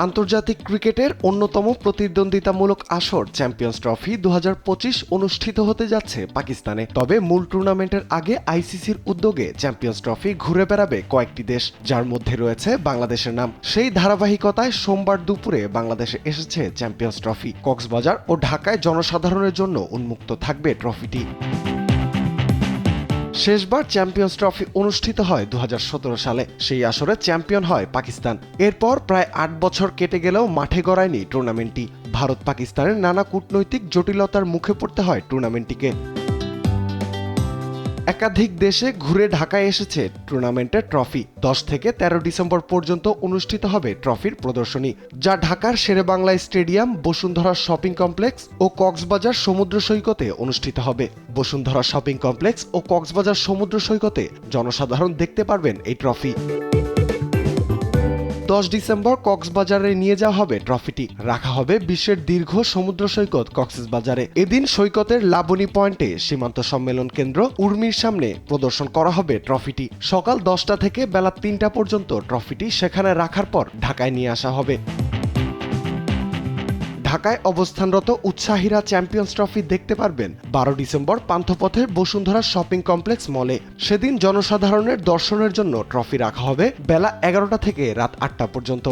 আন্তর্জাতিক ক্রিকেটের অন্যতম প্রতিদ্বন্দ্বিতামূলক আসর চ্যাম্পিয়ন্স ট্রফি 2025 অনুষ্ঠিত হতে যাচ্ছে পাকিস্তানে। তবে মূল টুর্নামেন্টের আগে আইসিসির উদ্যোগে চ্যাম্পিয়ন্স ট্রফি ঘুরে বেড়াবে কয়েকটি দেশ, যার মধ্যে রয়েছে বাংলাদেশের নাম। সেই ধারাবাহিকতায় সোমবার দুপুরে বাংলাদেশে এসেছে চ্যাম্পিয়ন্স ট্রফি। কক্সবাজার ও ঢাকায় জনসাধারণের জন্য উন্মুক্ত থাকবে ট্রফিটি। শেষবার চ্যাম্পিয়ন্স ট্রফি অনুষ্ঠিত হয় 2017 সালে। সেই আসরে চ্যাম্পিয়ন হয় পাকিস্তান। এরপর প্রায় 8 বছর কেটে গেলেও মাঠে গড়ায়নি টুর্নামেন্টটি। ভারত পাকিস্তানের নানা কূটনৈতিক জটিলতার মুখে পড়তে হয় টুর্নামেন্টটিকে। একাধিক দেশে ঘুরে ঢাকায় এসেছে টুর্নামেন্টের ট্রফি। 10 থেকে 13 ডিসেম্বর পর্যন্ত অনুষ্ঠিত হবে ট্রফির প্রদর্শনী, যা ঢাকার Sher e Bangla stadium, Bashundhara shopping complex ও কক্সবাজার সমুদ্র সৈকতে অনুষ্ঠিত হবে। বসুন্ধরা শপিং কমপ্লেক্স ও কক্সবাজার সমুদ্র সৈকতে জনসাধারণ দেখতে পারবেন এই ট্রফি। 10 ডিসেম্বর কক্সবাজারে নিয়ে যাওয়া হবে ট্রফিটি। রাখা হবে বিশ্বের দীর্ঘ সমুদ্র সৈকত কক্সবাজারে। এদিন সৈকতের লাবণী পয়েন্টে সীমান্ত সম্মেলন কেন্দ্র উর্মির সামনে প্রদর্শন করা হবে ট্রফিটি। সকাল 10টা থেকে বেলা 3টা পর্যন্ত ট্রফিটি সেখানে রাখার পর ঢাকায় নিয়ে আসা হবে। ঢাকায় অবস্থানরত উৎসাহীরা চ্যাম্পিয়ন্স ট্রফি দেখতে পারবেন 12 ডিসেম্বর পান্থপথের বসুন্ধরা শপিং কমপ্লেক্স মলে। সেদিন জনসাধারণের দর্শনের জন্য ট্রফি রাখা হবে বেলা 11টা থেকে রাত 8টা পর্যন্ত।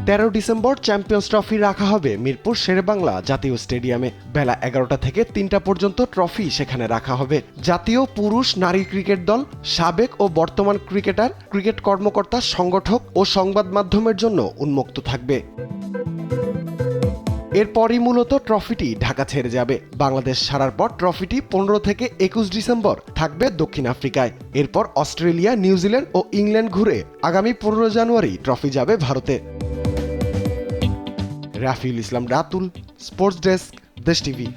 13 ডিসেম্বর চ্যাম্পিয়ন্স ট্রফি রাখা হবে মিরপুর শেরেবাংলা জাতীয় স্টেডিয়ামে। বেলা 11টা থেকে 3টা পর্যন্ত ট্রফি সেখানে রাখা হবে। জাতীয় পুরুষ নারী ক্রিকেট দল, সাবেক ও বর্তমান ক্রিকেটার, ক্রিকেট কর্মকর্তা, সংগঠক ও সংবাদ মাধ্যমের জন্য উন্মুক্ত থাকবে। এরপরই মূলত ট্রফিটি ঢাকা ছেড়ে যাবে। বাংলাদেশ ছাড়ার পর ট্রফিটি 15 থেকে 21 ডিসেম্বর থাকবে দক্ষিণ আফ্রিকায়। এরপর অস্ট্রেলিয়া, নিউজিল্যান্ড ও ইংল্যান্ড ঘুরে আগামী 15 জানুয়ারি ট্রফি যাবে ভারতে। রাফিউল ইসলাম রাতুল, স্পোর্টস ডেস্ক, দেশ টিভি।